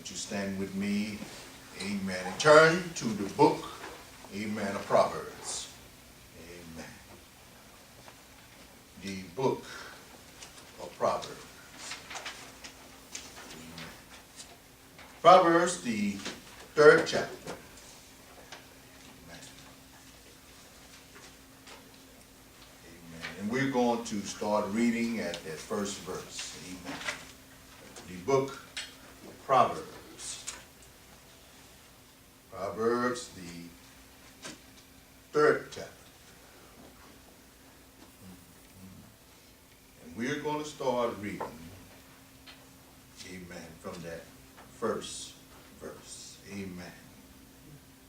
Would you stand with me? Amen. And turn to the book, amen, of Proverbs. Amen. The book of Proverbs. Amen. Proverbs, the 3rd chapter. Amen. Amen. And we're going to start reading at that first verse. Amen. The book of Proverbs. Proverbs, the 3rd chapter. And we're going to start reading, amen, from that first verse. Amen.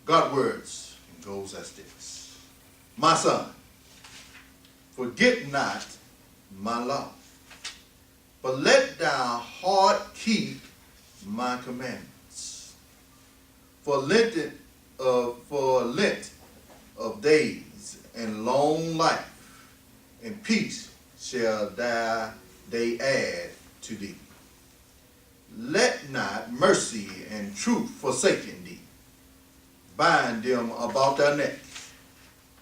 God's words goes as this. My son, forget not my law, but let thy heart keep my commandments. For length of days and long life and peace shall they add to thee. Let not mercy and truth forsaken thee. Bind them about thy neck.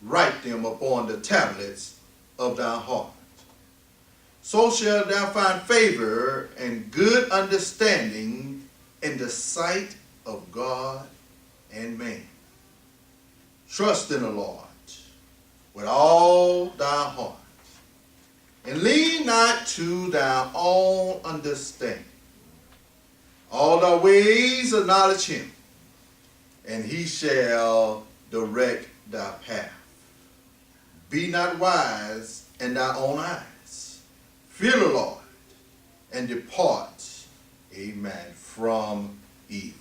Write them upon the tablets of thy heart. So shalt thou find favor and good understanding in the sight of God and man. Trust in the Lord with all thy heart, and lean not to thy own understanding. All thy ways acknowledge him, and he shall direct thy path. Be not wise in thy own eyes. Fear the Lord, and depart, amen, from evil.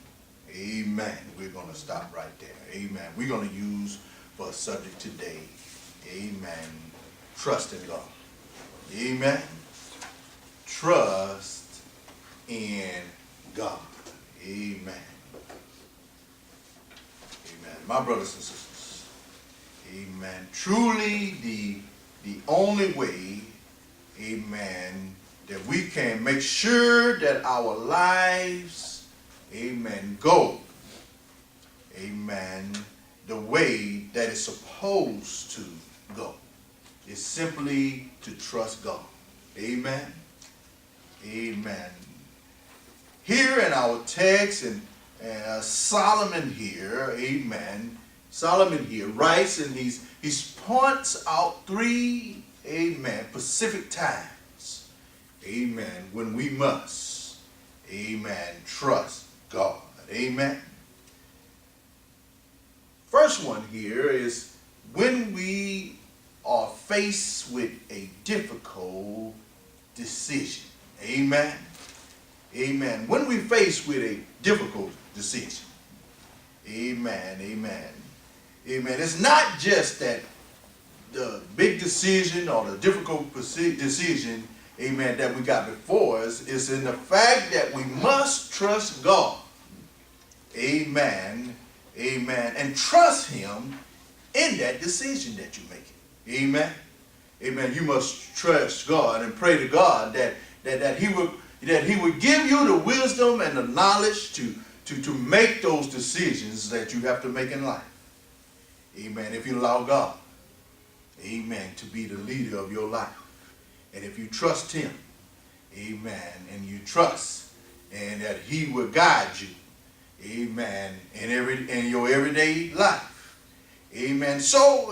Amen. We're going to stop right there. Amen. We're going to use for a subject today, amen, trust in God. Amen. Trust in God. Amen. Amen. My brothers and sisters, amen, truly the only way, amen, that we can make sure that our lives, amen, go, amen, the way that it's supposed to go is simply to trust God. Amen. Amen. Here in our text, and Solomon here, amen, Solomon here writes, and he points out 3, amen, specific times, amen, when we must, amen, trust God. Amen. First one here is when we are faced with a difficult decision. Amen. Amen. When we faced with a difficult decision. Amen. Amen. Amen. It's not just that the big decision or the difficult decision, amen, that we got before us. It's in the fact that we must trust God. Amen. Amen. And trust him in that decision that you're making. Amen. Amen. You must trust God and pray to God that he would give you the wisdom and the knowledge to make those decisions that you have to make in life. Amen. If you allow God, amen, to be the leader of your life. And if you trust him, amen, and you trust and that he will guide you, amen, in your everyday life. Amen. So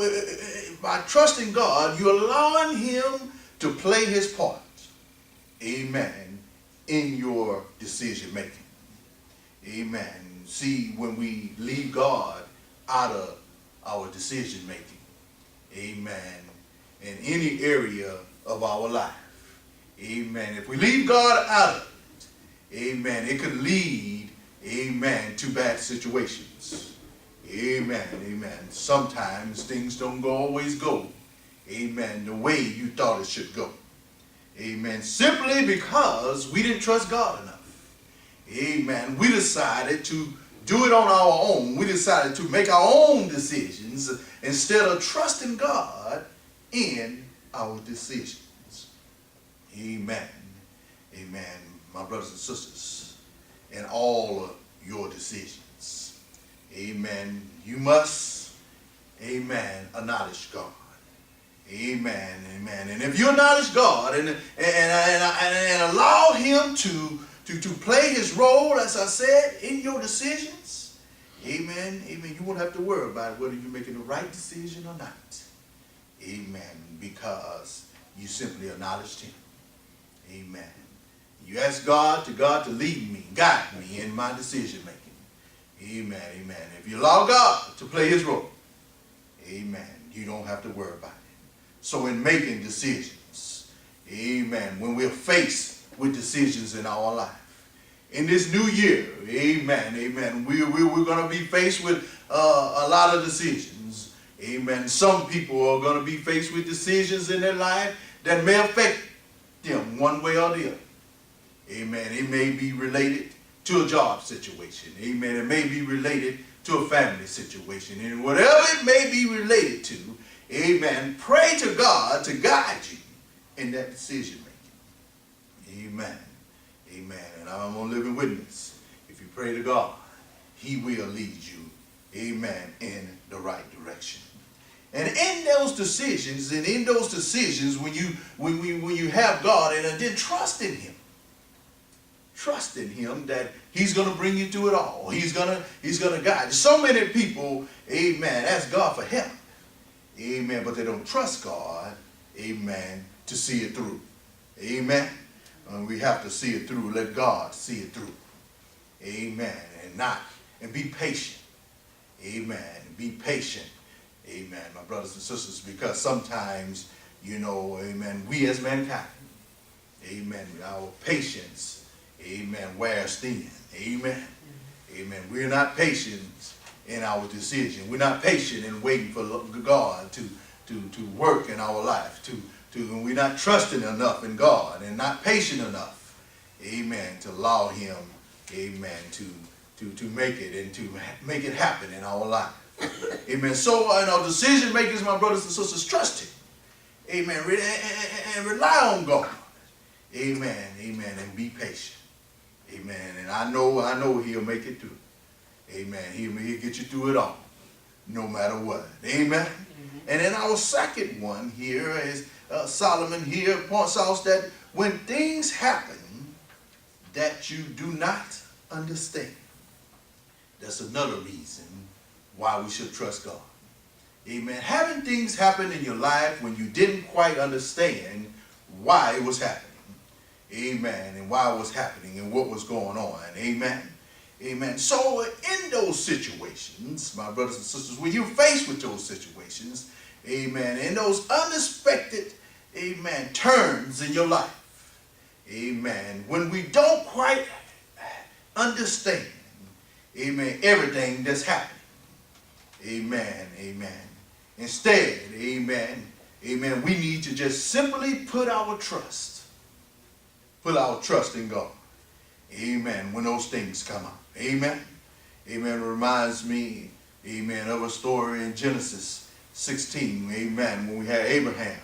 by trusting God, you're allowing him to play his part, amen, in your decision making. Amen. See, when we leave God out of our decision making, amen, in any area of our life, amen, if we leave God out of it, amen, it could lead, amen, to bad situations. Amen. Amen. Sometimes things don't always go, amen, the way you thought it should go. Amen. Simply because we didn't trust God enough. Amen. We decided to do it on our own. We decided to make our own decisions instead of trusting God in our decisions. Amen. Amen. My brothers and sisters. in all of your decisions. Amen. You must, amen, acknowledge God. Amen, amen. And if you acknowledge God and allow him to play his role, as I said, in your decisions, amen, amen, you won't have to worry about whether you're making the right decision or not. Amen, because you simply acknowledged him. Amen. You ask God to lead me, guide me in my decision making. Amen, amen. If you allow God to play his role, amen, you don't have to worry about it. So in making decisions, amen, when we're faced with decisions in our life, in this new year, amen, amen, we're going to be faced with a lot of decisions. Amen. Some people are going to be faced with decisions in their life that may affect them one way or the other. Amen. It may be related to a job situation. Amen. It may be related to a family situation. And whatever it may be related to, amen, pray to God to guide you in that decision making. Amen. Amen. And I'm a living witness. If you pray to God, he will lead you, amen, in the right direction. And in those decisions, when you have God and then trust in him. Trust in him that he's going to bring you through it all. He's going to guide you. So many people, amen, ask God for help. Amen, but they don't trust God, amen, to see it through. Amen. We have to see it through. Let God see it through. Amen. And be patient. Amen. Be patient. Amen, my brothers and sisters, because sometimes, amen, we as mankind, amen, our patience, amen, wears thin. Amen. Amen. We're not patient in our decision. We're not patient in waiting for God to work in our life. We're not trusting enough in God and not patient enough, amen, to allow him, amen, to make it and to make it happen in our life. Amen. So, decision makers, my brothers and sisters, trust him. Amen. And rely on God. Amen. Amen. And be patient. Amen. And I know he'll make it through. Amen. He'll get you through it all, no matter what. Amen. Mm-hmm. And then our second one here is Solomon here points out that when things happen that you do not understand, that's another reason why we should trust God. Amen. Having things happen in your life when you didn't quite understand why it was happening. Amen. And why it was happening and what was going on. Amen. Amen. So in those situations, my brothers and sisters, when you're faced with those situations, amen, in those unexpected, amen, turns in your life, amen, when we don't quite understand, amen, everything that's happening, amen, amen. Instead, amen, amen, we need to just simply put our trust in God. Amen, when those things come up. Amen. Amen. It reminds me, amen, of a story in Genesis 16. Amen. When we had Abraham,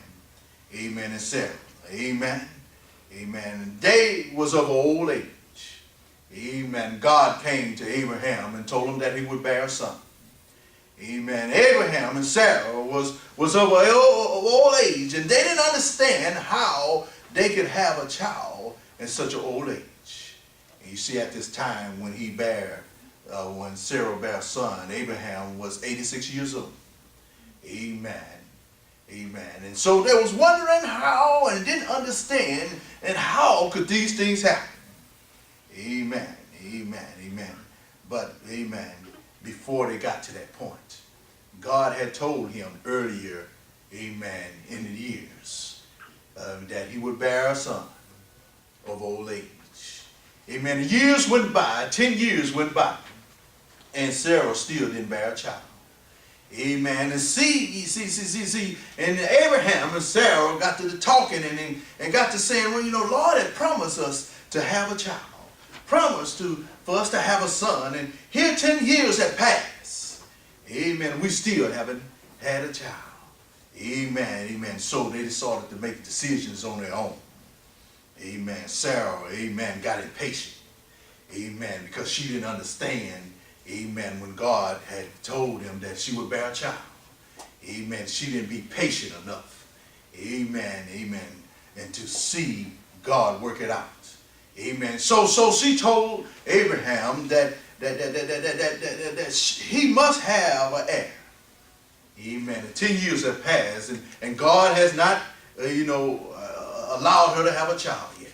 amen, and Sarah. Amen. Amen. And they was of old age. Amen. God came to Abraham and told him that he would bear a son. Amen. Abraham and Sarah was of old age, and they didn't understand how they could have a child in such an old age. And you see, at this time when when Sarah bare a son, Abraham was 86 years old. Amen. Amen. And so they was wondering how and didn't understand and how could these things happen. Amen. Amen. Amen. But, amen, before they got to that point, God had told him earlier, amen, in the years, that he would bear a son of old age. Amen. Years went by, 10 years went by, and Sarah still didn't bear a child. Amen. And see, and Abraham and Sarah got to the talking and got to saying, well, Lord had promised us to have a child. Promised for us to have a son. And here 10 years have passed. Amen. We still haven't had a child. Amen. Amen. So they decided to make decisions on their own. Amen. Sarah, amen, got impatient. Amen. Because she didn't understand, amen, when God had told him that she would bear a child. Amen. She didn't be patient enough. Amen. Amen. And to see God work it out. Amen. So she told Abraham that he must have an heir. Amen. And 10 years have passed, and God has not, allowed her to have a child yet.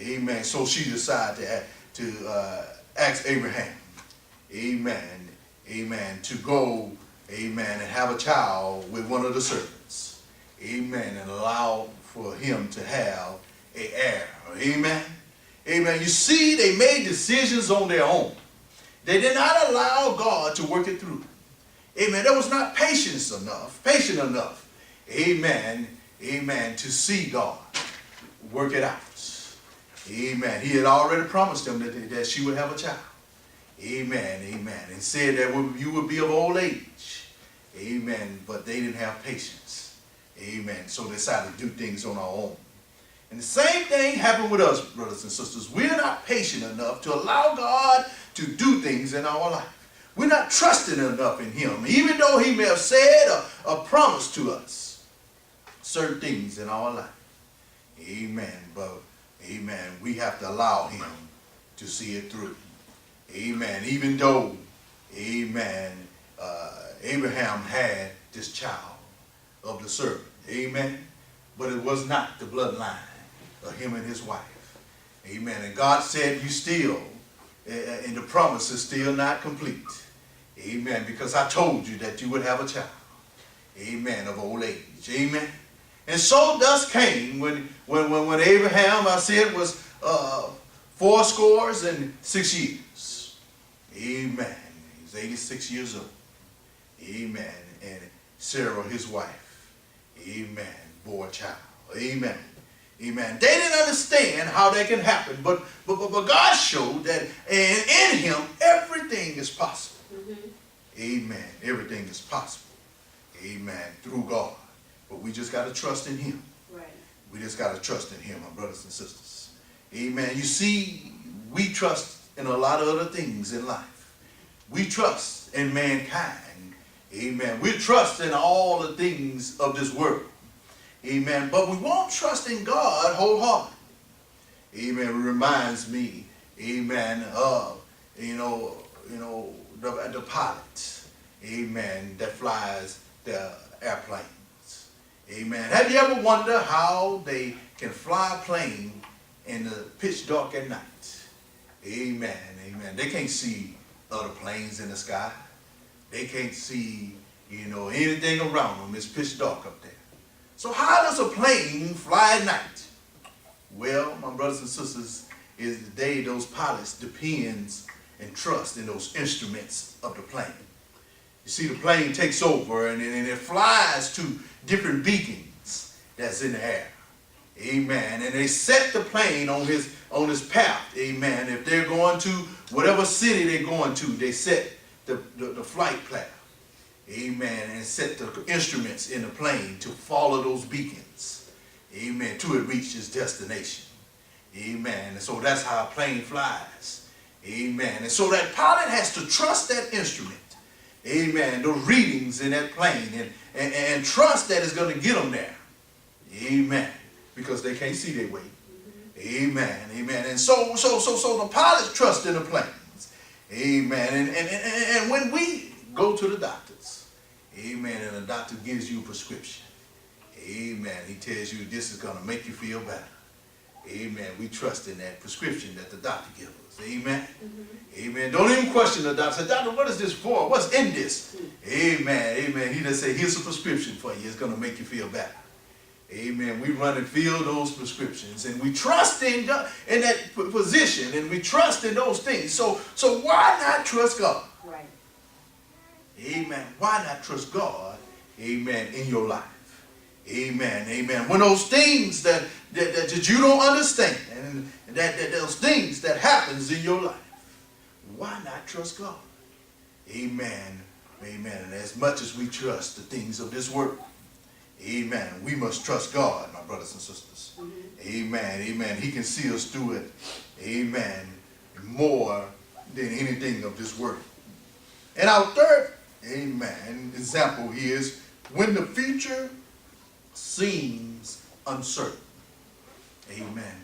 Amen. So she decided to ask Abraham, amen, amen, to go, amen, and have a child with one of the servants. Amen. And allow for him to have an heir. Amen. Amen. You see, they made decisions on their own. They did not allow God to work it through. Amen. There was not patient enough. Amen. Amen. To see God work it out. Amen. He had already promised them that she would have a child. Amen. Amen. And said that you would be of old age. Amen. But they didn't have patience. Amen. So they decided to do things on our own. And the same thing happened with us, brothers and sisters. We're not patient enough to allow God to do things in our life. We're not trusting enough in him, even though he may have said or promised to us certain things in our life. Amen. But, amen, we have to allow him to see it through. Amen. Even though, amen, Abraham had this child of the servant. Amen. But it was not the bloodline of him and his wife. Amen. And God said, you still, and the promise is still not complete. Amen. Because I told you that you would have a child. Amen. Of old age. Amen. And so thus came when Abraham, I said, was 86 years. Amen. He was 86 years old. Amen. And Sarah, his wife, amen, bore a child. Amen. Amen. They didn't understand how that can happen, but God showed that in him everything is possible. Amen. Everything is possible. Amen. Through God. But we just got to trust in him. Right. We just got to trust in him, my brothers and sisters. Amen. You see, we trust in a lot of other things in life. We trust in mankind. Amen. We trust in all the things of this world. Amen. But we won't trust in God wholeheartedly. Amen. It reminds me, amen, of, the pilot, amen, that flies the airplanes. Amen. Have you ever wondered how they can fly a plane in the pitch dark at night? Amen. Amen. They can't see other planes in the sky. They can't see, anything around them. It's pitch dark up there. So how does a plane fly at night? Well, my brothers and sisters, is the day those pilots depends and trust in those instruments of the plane. You see, the plane takes over and it flies to different beacons that's in the air. Amen. And they set the plane on his path. Amen. If they're going to whatever city they're going to, they set the flight path. Amen. And set the instruments in the plane to follow those beacons. Amen. Till it reaches its destination. Amen. And so that's how a plane flies. Amen. And so that pilot has to trust that instrument. Amen. Those readings in that plane and trust that it's going to get them there. Amen. Because they can't see their way. Amen. Amen. And so the pilots trust in the planes. Amen. And when we go to the doctors, amen, and the doctor gives you a prescription, amen, he tells you this is going to make you feel better. Amen. We trust in that prescription that the doctor gives us. Amen. Amen. Don't even question the doctor. Say, doctor, what is this for? What's in this? Amen. Amen. He just say, here's a prescription for you. It's going to make you feel better. Amen. We run and fill those prescriptions, and we trust in that position, and we trust in those things. So why not trust God? Right. Amen. Why not trust God? Amen. In your life. Amen. Amen. When those things that you don't understand, and that those things that happens in your life, why not trust God? Amen. Amen. And as much as we trust the things of this world, amen, we must trust God, my brothers and sisters. Amen. Amen. He can see us through it. Amen. more than anything of this world. And our third, amen, example here is when the future seems uncertain. Amen.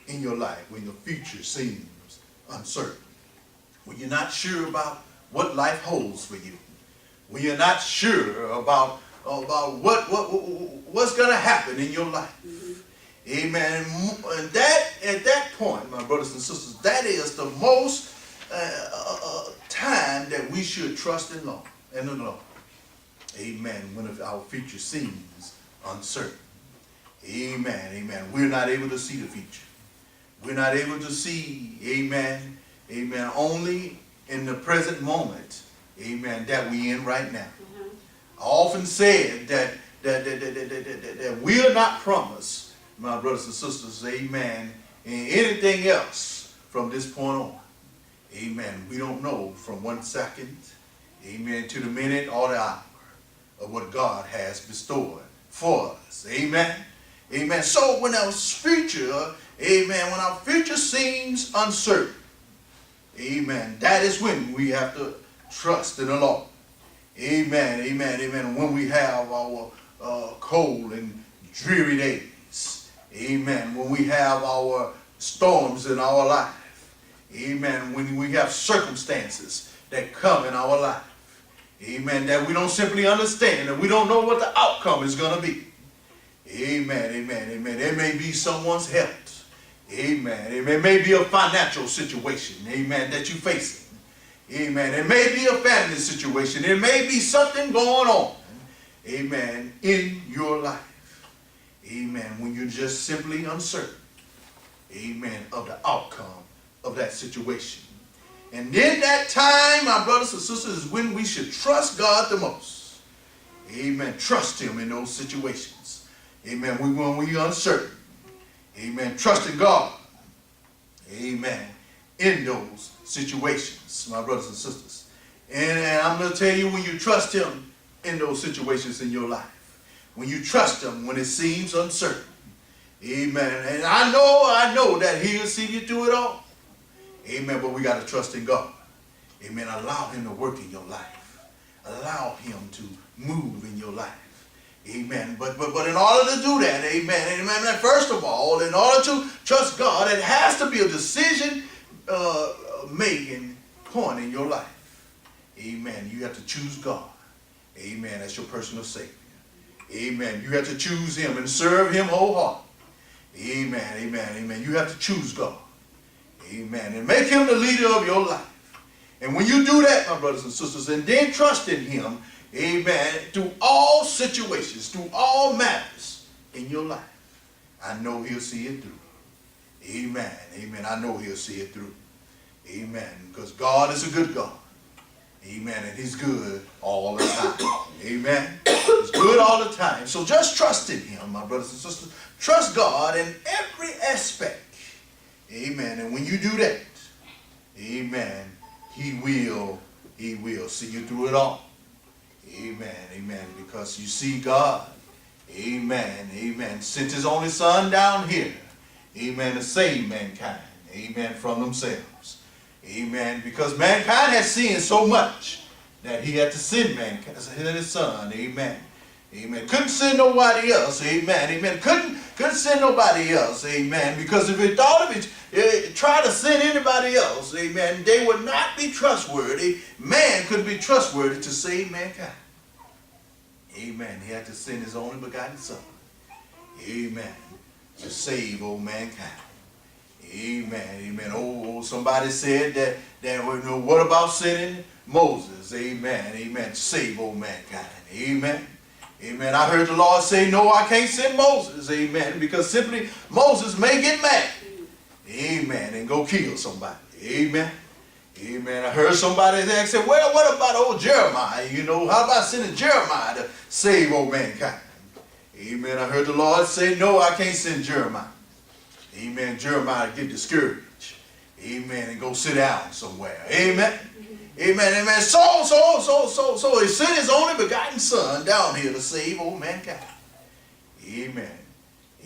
In your life, when the future seems uncertain. When you're not sure about what life holds for you. When you're not sure about what's going to happen in your life. Amen. And that, at that point, my brothers and sisters, that is the most time that we should trust in the Lord. Amen. When our future seems uncertain. Amen. Amen. We're not able to see the future. We're not able to see, amen, amen, only in the present moment, amen, that we're in right now. I often said that we are not promised, my brothers and sisters, amen, in anything else from this point on. Amen. We don't know from 1 second, amen, to the minute or the hour of what God has bestowed for us. Amen. Amen. So when our future, amen, when our future seems uncertain, amen, that is when we have to trust in the Lord. Amen, amen, amen. When we have our cold and dreary days, amen, when we have our storms in our life, amen, when we have circumstances that come in our life, amen, that we don't simply understand and we don't know what the outcome is going to be. Amen, amen, amen. It may be someone's health. Amen. It may be a financial situation, amen, that you're facing. Amen. It may be a family situation. It may be something going on, amen, in your life. Amen. When you're just simply uncertain, amen, of the outcome of that situation. And in that time, my brothers and sisters, is when we should trust God the most. Amen. Trust Him in those situations. Amen. When we're uncertain. Amen. Trusting God. Amen. In those situations, my brothers and sisters. And I'm going to tell you, when you trust Him in those situations in your life, when you trust Him when it seems uncertain. Amen. And I know that He'll see you through it all. Amen. But we got to trust in God. Amen. Allow Him to work in your life. Allow Him to move in your life. Amen. But in order to do that, amen, amen, first of all, in order to trust God, it has to be a decision making point in your life. Amen. You have to choose God. Amen. As your personal Savior. Amen. You have to choose Him and serve Him wholeheartedly. Amen. Amen. Amen. You have to choose God. Amen. And make Him the leader of your life. And when you do that, my brothers and sisters, and then trust in Him, amen, through all situations, through all matters in your life, I know He'll see it through. Amen. Amen. I know He'll see it through. Amen. Because God is a good God. Amen. And He's good all the time. Amen. He's good all the time. So just trust in Him, my brothers and sisters. Trust God in every aspect. Amen. And when you do that, amen, He will see you through it all. Amen, amen. Because you see, God, amen, amen, sent His only Son down here, amen, to save mankind, amen, from themselves. Amen. Because mankind has sinned so much that He had to send mankind, His Son, amen. Amen. Couldn't send nobody else, amen, amen. Couldn't send nobody else, amen. Because if He thought of it, try to send anybody else, amen, they would not be trustworthy. Man couldn't be trustworthy to save mankind. Amen. He had to send His only begotten Son. Amen. To save old mankind. Amen. Amen. Oh, somebody said that what about sending Moses? Amen. Amen. To save old mankind. Amen. Amen. I heard the Lord say, no, I can't send Moses. Amen. Because simply Moses may get mad. Amen. And go kill somebody. Amen. Amen. I heard somebody there say, well, what about old Jeremiah? How about sending Jeremiah to save old mankind? Amen. I heard the Lord say, no, I can't send Jeremiah. Amen. Jeremiah get discouraged. Amen. And go sit down somewhere. Amen. Amen. Amen. So He sent His only begotten Son down here to save old mankind. Amen.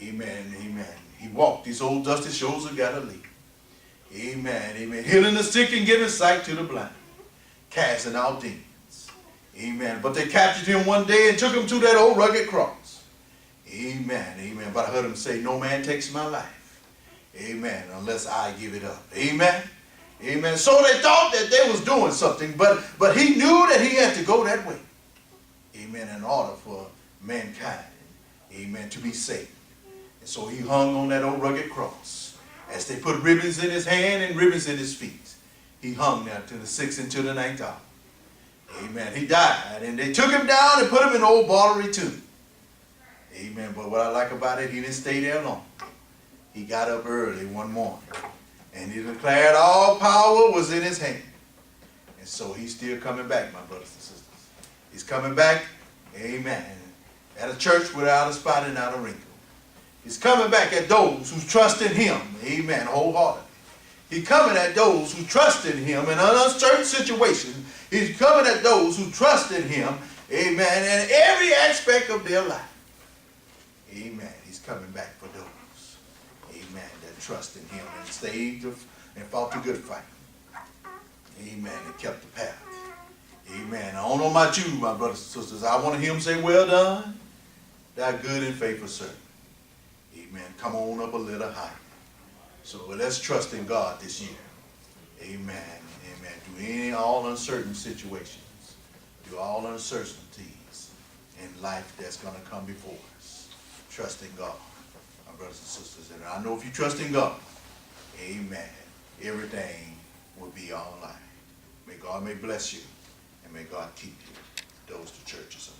Amen. Amen. He walked these old dusty shores of Galilee. Amen. Amen. Healing the sick and giving sight to the blind. Casting out demons. Amen. But they captured him one day and took him to that old rugged cross. Amen. Amen. But I heard him say, no man takes my life. Amen. Unless I give it up. Amen. Amen. So they thought that they was doing something, but he knew that he had to go that way. Amen. In order for mankind, amen, to be saved. And so he hung on that old rugged cross. As they put ribbons in his hand and ribbons in his feet, he hung there to the 6th and to the 9th hour. Amen. He died, and they took him down and put him in an old Bottery tomb. Amen. But what I like about it, he didn't stay there long. He got up early one morning, and he declared all power was in his hand. And so he's still coming back, my brothers and sisters. He's coming back, amen, at a church without a spot and not a wrinkle. He's coming back at those who trust in him, amen, wholeheartedly. He's coming at those who trust in him in an uncertain situation. He's coming at those who trust in him, amen, in every aspect of their life. Amen. He's coming back for those, amen, that trust in him and stayed and fought the good fight. Amen. And kept the path. Amen. I don't know about you, my brothers and sisters. I want to hear him say, well done, thou good and faithful servant. Amen. Come on up a little higher. So let's trust in God this year. Amen. Amen. Through all uncertain situations, through all uncertainties in life that's going to come before us. Trust in God, my brothers and sisters. And I know if you trust in God, amen, everything will be all right. May God may bless you, and may God keep you. Those the churches.